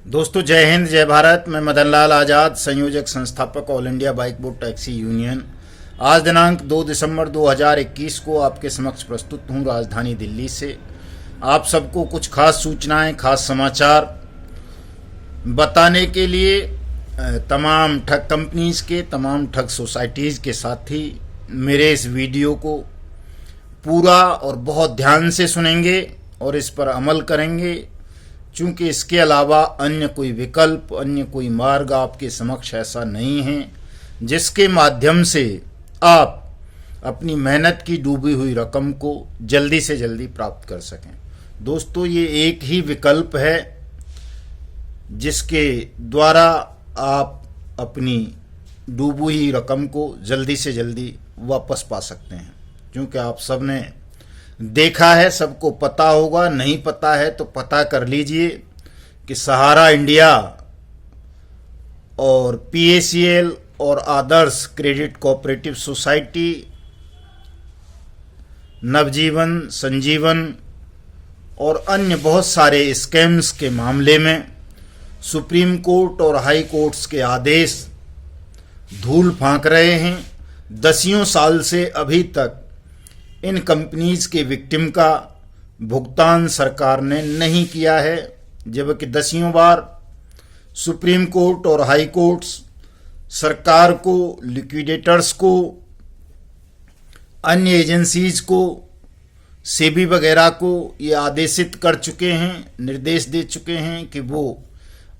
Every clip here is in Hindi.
दोस्तों जय हिंद जय भारत। मैं मदन लाल आज़ाद, संयोजक संस्थापक all India bike board taxi union. आज दिनांक 2 दिसंबर 2021 को आपके समक्ष प्रस्तुत हूँ राजधानी दिल्ली से। आप सबको कुछ खास सूचनाएं, खास समाचार बताने के लिए तमाम ठग कंपनीज के, तमाम ठग सोसाइटीज़ के साथी मेरे इस वीडियो को पूरा और बहुत ध्यान से सुनेंगे और इस पर अमल करेंगे, चूँकि इसके अलावा अन्य कोई विकल्प, अन्य कोई मार्ग आपके समक्ष ऐसा नहीं है जिसके माध्यम से आप अपनी मेहनत की डूबी हुई रकम को जल्दी से जल्दी प्राप्त कर सकें। दोस्तों ये एक ही विकल्प है जिसके द्वारा आप अपनी डूबी हुई रकम को जल्दी से जल्दी वापस पा सकते हैं। क्योंकि आप सब ने देखा है, सबको पता होगा, नहीं पता है तो पता कर लीजिए कि सहारा इंडिया और PACL और आदर्श क्रेडिट कोऑपरेटिव सोसाइटी, नवजीवन, संजीवन और अन्य बहुत सारे स्कैम्स के मामले में सुप्रीम कोर्ट और हाई कोर्ट्स के आदेश धूल फांक रहे हैं। दसियों साल से अभी तक इन कंपनीज के विक्टिम का भुगतान सरकार ने नहीं किया है, जबकि दसियों बार सुप्रीम कोर्ट और हाई कोर्ट्स सरकार को, लिक्विडेटर्स को, अन्य एजेंसीज को, सेबी वगैरह को ये आदेशित कर चुके हैं, निर्देश दे चुके हैं कि वो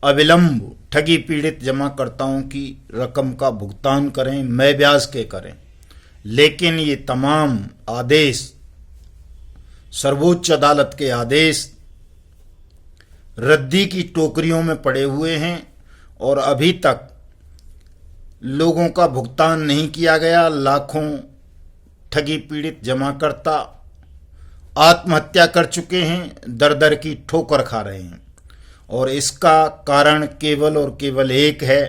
अविलंब ठगी पीड़ित जमाकर्ताओं की रकम का भुगतान करें, मैं ब्याज के करें। लेकिन ये तमाम आदेश, सर्वोच्च अदालत के आदेश रद्दी की टोकरियों में पड़े हुए हैं और अभी तक लोगों का भुगतान नहीं किया गया। लाखों ठगी पीड़ित जमाकर्ता आत्महत्या कर चुके हैं, दर दर की ठोकर खा रहे हैं। और इसका कारण केवल और केवल एक है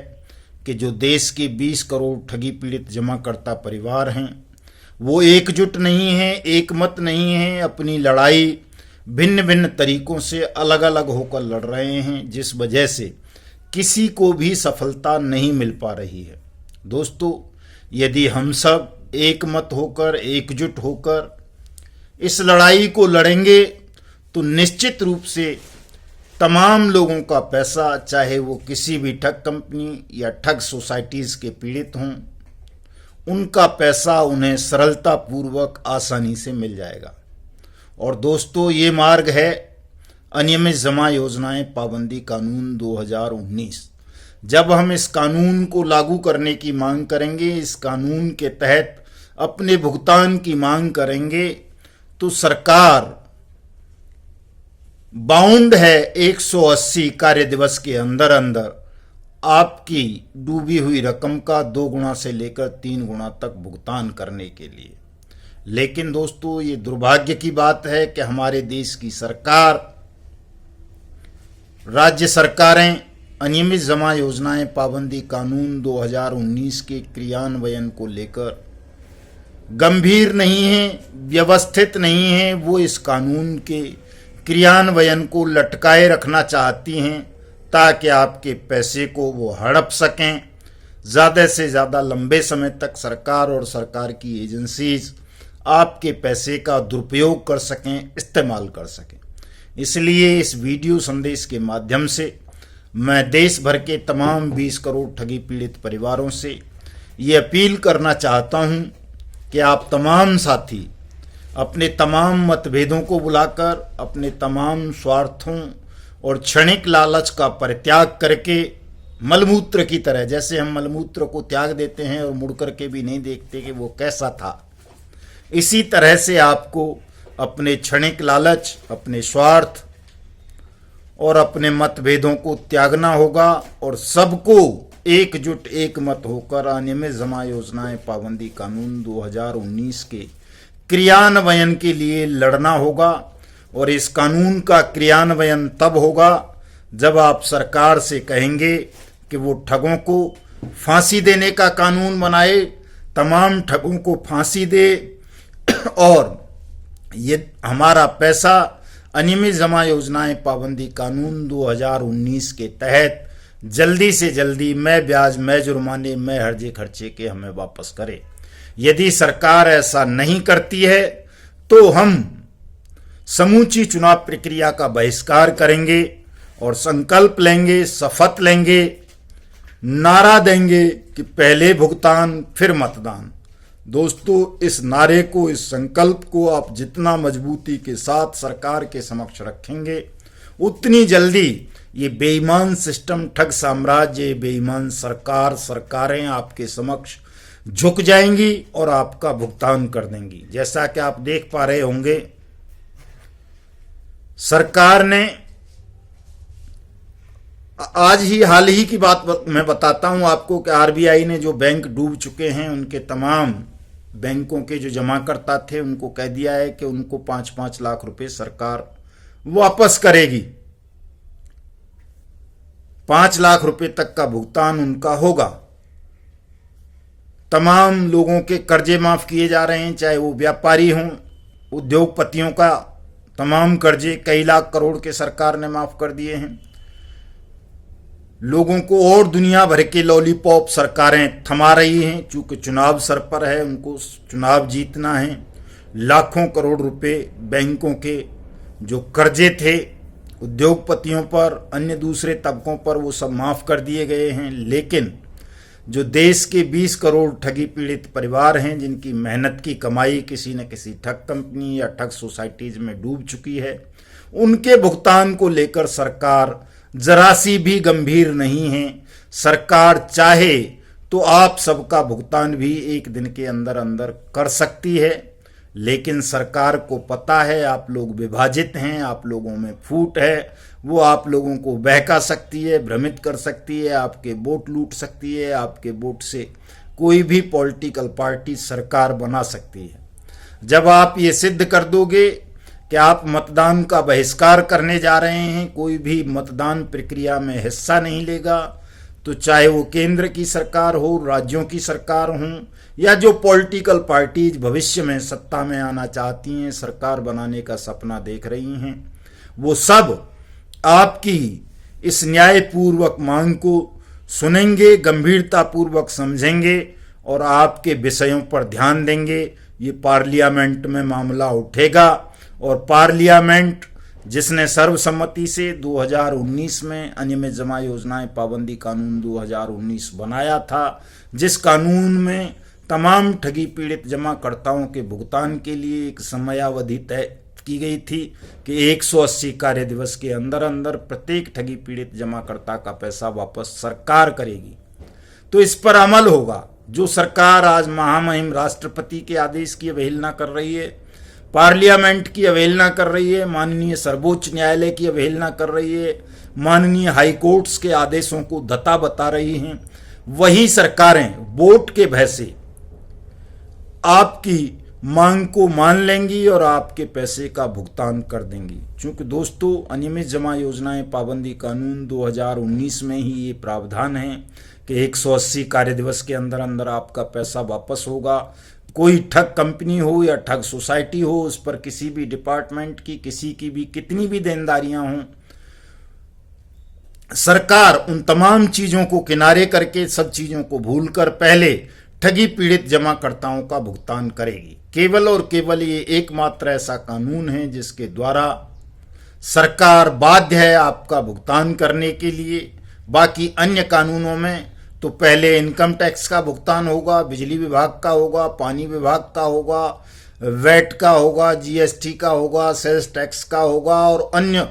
कि जो देश के 20 करोड़ ठगी पीड़ित जमाकर्ता परिवार हैं वो एकजुट नहीं हैं, एकमत नहीं हैं, अपनी लड़ाई भिन्न भिन्न तरीकों से अलग अलग होकर लड़ रहे हैं, जिस वजह से किसी को भी सफलता नहीं मिल पा रही है। दोस्तों यदि हम सब एकमत होकर, एकजुट होकर इस लड़ाई को लड़ेंगे तो निश्चित रूप से तमाम लोगों का पैसा, चाहे वो किसी भी ठग कंपनी या ठग सोसाइटीज़ के पीड़ित हों, उनका पैसा उन्हें सरलतापूर्वक आसानी से मिल जाएगा। और दोस्तों ये मार्ग है अनियमित जमा योजनाएं पाबंदी कानून 2019। जब हम इस कानून को लागू करने की मांग करेंगे, इस कानून के तहत अपने भुगतान की मांग करेंगे, तो सरकार बाउंड है 180 कार्य दिवस के अंदर अंदर आपकी डूबी हुई रकम का 2 गुना से लेकर 3 गुना तक भुगतान करने के लिए। लेकिन दोस्तों ये दुर्भाग्य की बात है कि हमारे देश की सरकार, राज्य सरकारें अनियमित जमा योजनाएं पाबंदी कानून 2019 के क्रियान्वयन को लेकर गंभीर नहीं है, व्यवस्थित नहीं है। वो इस कानून के क्रियान्वयन को लटकाए रखना चाहती हैं ताकि आपके पैसे को वो हड़प सकें, ज़्यादा से ज़्यादा लंबे समय तक सरकार और सरकार की एजेंसीज आपके पैसे का दुरुपयोग कर सकें, इस्तेमाल कर सकें। इसलिए इस वीडियो संदेश के माध्यम से मैं देश भर के तमाम 20 करोड़ ठगी पीड़ित परिवारों से ये अपील करना चाहता हूँ कि आप तमाम साथी अपने तमाम मतभेदों को बुलाकर, अपने तमाम स्वार्थों और क्षणिक लालच का परित्याग करके, मलमूत्र की तरह, जैसे हम मलमूत्र को त्याग देते हैं और मुड़ करके भी नहीं देखते कि वो कैसा था, इसी तरह से आपको अपने क्षणिक लालच, अपने स्वार्थ और अपने मतभेदों को त्यागना होगा और सबको एकजुट, एकमत होकर अनियमित जमा योजनाएं पाबंदी कानून 2019 के क्रियान्वयन के लिए लड़ना होगा। और इस कानून का क्रियान्वयन तब होगा जब आप सरकार से कहेंगे कि वो ठगों को फांसी देने का कानून बनाए, तमाम ठगों को फांसी दे और ये हमारा पैसा अनियमित जमा योजनाएं पाबंदी कानून 2019 के तहत जल्दी से जल्दी मैं ब्याज, मैं जुर्माने, मैं हर्जे खर्चे के हमें वापस करे। यदि सरकार ऐसा नहीं करती है तो हम समूची चुनाव प्रक्रिया का बहिष्कार करेंगे और संकल्प लेंगे, शपथ लेंगे, नारा देंगे कि पहले भुगतान फिर मतदान। दोस्तों, इस नारे को, इस संकल्प को आप जितना मजबूती के साथ सरकार के समक्ष रखेंगे, उतनी जल्दी ये बेईमान सिस्टम, ठग साम्राज्य, बेईमान सरकारें आपके समक्ष झुक जाएंगी और आपका भुगतान कर देंगी। जैसा कि आप देख पा रहे होंगे, सरकार ने आज ही हाल ही की बात मैं बताता हूं आपको कि आरबीआई ने जो बैंक डूब चुके हैं उनके तमाम बैंकों के जो जमाकर्ता थे उनको कह दिया है कि उनको 5-5 लाख रुपए सरकार वापस करेगी। 5 लाख रुपए तक का भुगतान उनका होगा। तमाम लोगों के कर्जे माफ किए जा रहे हैं, चाहे वो व्यापारी हों, उद्योगपतियों का तमाम कर्जे कई लाख करोड़ के सरकार ने माफ कर दिए हैं। लोगों को और दुनिया भर के लॉलीपॉप सरकारें थमा रही हैं, चूंकि चुनाव सर पर है, उनको चुनाव जीतना है। लाखों करोड़ रुपए बैंकों के जो कर्जे थे उद्योगपतियों पर, अन्य दूसरे तबकों पर, वो सब माफ कर दिए गए हैं। लेकिन जो देश के 20 करोड़ ठगी पीड़ित परिवार हैं, जिनकी मेहनत की कमाई किसी न किसी ठग कंपनी या ठग सोसाइटीज में डूब चुकी है, उनके भुगतान को लेकर सरकार जरा सी भी गंभीर नहीं है। सरकार चाहे तो आप सबका भुगतान भी एक दिन के अंदर अंदर कर सकती है, लेकिन सरकार को पता है आप लोग विभाजित हैं, आप लोगों में फूट है, वो आप लोगों को बहका सकती है, भ्रमित कर सकती है, आपके वोट लूट सकती है, आपके वोट से कोई भी पॉलिटिकल पार्टी सरकार बना सकती है। जब आप ये सिद्ध कर दोगे कि आप मतदान का बहिष्कार करने जा रहे हैं, कोई भी मतदान प्रक्रिया में हिस्सा नहीं लेगा, तो चाहे वो केंद्र की सरकार हो, राज्यों की सरकार हो, या जो पॉलिटिकल पार्टीज भविष्य में सत्ता में आना चाहती हैं, सरकार बनाने का सपना देख रही हैं, वो सब आपकी इस न्यायपूर्वक मांग को सुनेंगे, गंभीरतापूर्वक समझेंगे और आपके विषयों पर ध्यान देंगे। ये पार्लियामेंट में मामला उठेगा और पार्लियामेंट जिसने सर्वसम्मति से 2019 में अनियमित जमा योजनाएं पाबंदी कानून 2019 बनाया था, जिस कानून में तमाम ठगी पीड़ित जमाकर्ताओं के भुगतान के लिए एक समयावधि तय की गई थी कि 180 कार्य दिवस के अंदर अंदर प्रत्येक ठगी पीड़ित जमाकर्ता का पैसा वापस सरकार करेगी, तो इस पर अमल होगा। जो सरकार आज महामहिम राष्ट्रपति के आदेश की अवहेलना कर रही है, पार्लियामेंट की अवहेलना कर रही है, माननीय सर्वोच्च न्यायालय की अवहेलना कर रही है, माननीय हाई कोर्ट्स के आदेशों को धता बता रही हैं, वही सरकारें वोट के भय से आपकी मांग को मान लेंगी और आपके पैसे का भुगतान कर देंगी। क्योंकि दोस्तों, अनियमित जमा योजनाएं पाबंदी कानून 2019 में ही ये प्रावधान है कि 180 कार्य दिवस के अंदर अंदर आपका पैसा वापस होगा। कोई ठग कंपनी हो या ठग सोसाइटी हो, उस पर किसी भी डिपार्टमेंट की, किसी की भी कितनी भी देनदारियां हों, सरकार उन तमाम चीजों को किनारे करके, सब चीजों को भूलकर पहले ठगी पीड़ित जमाकर्ताओं का भुगतान करेगी। केवल और केवल ये एकमात्र ऐसा कानून है जिसके द्वारा सरकार बाध्य है आपका भुगतान करने के लिए। बाकी अन्य कानूनों में तो पहले इनकम टैक्स का भुगतान होगा, बिजली विभाग का होगा, पानी विभाग का होगा, वैट का होगा, जीएसटी का होगा, सेल्स टैक्स का होगा और अन्य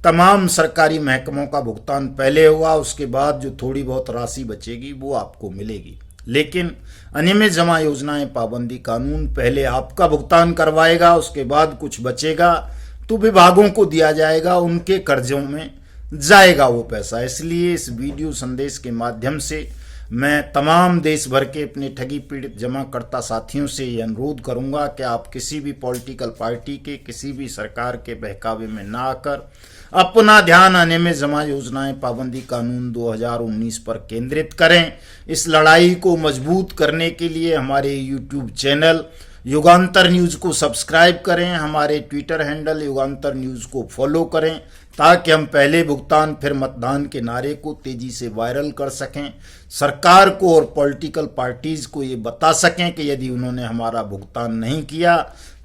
तमाम सरकारी महकमों का भुगतान पहले होगा। उसके बाद जो थोड़ी बहुत राशि बचेगी वो आपको मिलेगी। लेकिन अनियमित जमा योजनाएं पाबंदी कानून पहले आपका भुगतान करवाएगा, उसके बाद कुछ बचेगा तो विभागों को दिया जाएगा, उनके कर्जों में जाएगा वो पैसा। इसलिए इस वीडियो संदेश के माध्यम से मैं तमाम देश भर के अपने ठगी पीड़ित जमाकर्ता साथियों से ये अनुरोध करूंगा कि आप किसी भी पॉलिटिकल पार्टी के, किसी भी सरकार के बहकावे में ना आकर अपना ध्यान अनियमित जमा योजनाएं पाबंदी कानून 2019 पर केंद्रित करें। इस लड़ाई को मजबूत करने के लिए हमारे YouTube चैनल युगांतर न्यूज़ को सब्सक्राइब करें, हमारे ट्विटर हैंडल युगांतर न्यूज़ को फॉलो करें ताकि हम पहले भुगतान फिर मतदान के नारे को तेजी से वायरल कर सकें, सरकार को और पॉलिटिकल पार्टीज को ये बता सकें कि यदि उन्होंने हमारा भुगतान नहीं किया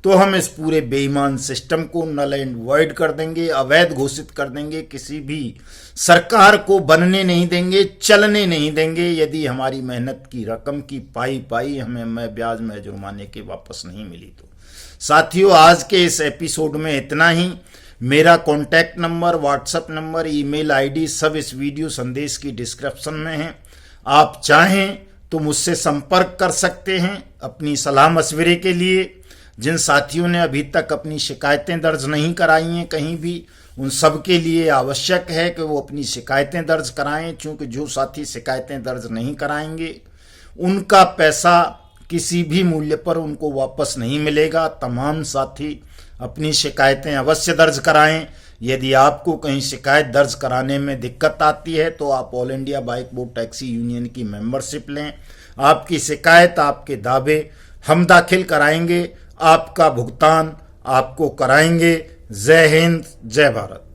तो हम इस पूरे बेईमान सिस्टम को नल एंड वॉइड कर देंगे, अवैध घोषित कर देंगे, किसी भी सरकार को बनने नहीं देंगे, चलने नहीं देंगे यदि हमारी मेहनत की रकम की पाई हमें ब्याज में जुर्माने के वापस नहीं मिली तो। साथियों, आज के इस एपिसोड में इतना ही। मेरा contact number, WhatsApp number, email ID सब इस वीडियो संदेश की डिस्क्रिप्शन में है। आप चाहें तो मुझसे संपर्क कर सकते हैं अपनी सलाह मशवरे के लिए। जिन साथियों ने अभी तक अपनी शिकायतें दर्ज नहीं कराई हैं कहीं भी, उन सब के लिए आवश्यक है कि वो अपनी शिकायतें दर्ज कराएं, क्योंकि जो साथी शिकायतें दर्ज नहीं कराएंगे उनका पैसा किसी भी मूल्य पर उनको वापस नहीं मिलेगा। तमाम साथी अपनी शिकायतें अवश्य दर्ज कराएं। यदि आपको कहीं शिकायत दर्ज कराने में दिक्कत आती है तो आप all India bike board taxi union की मेंबरशिप लें। आपकी शिकायत, आपके दावे हम दाखिल कराएंगे, आपका भुगतान आपको कराएंगे। जय हिंद, जय भारत।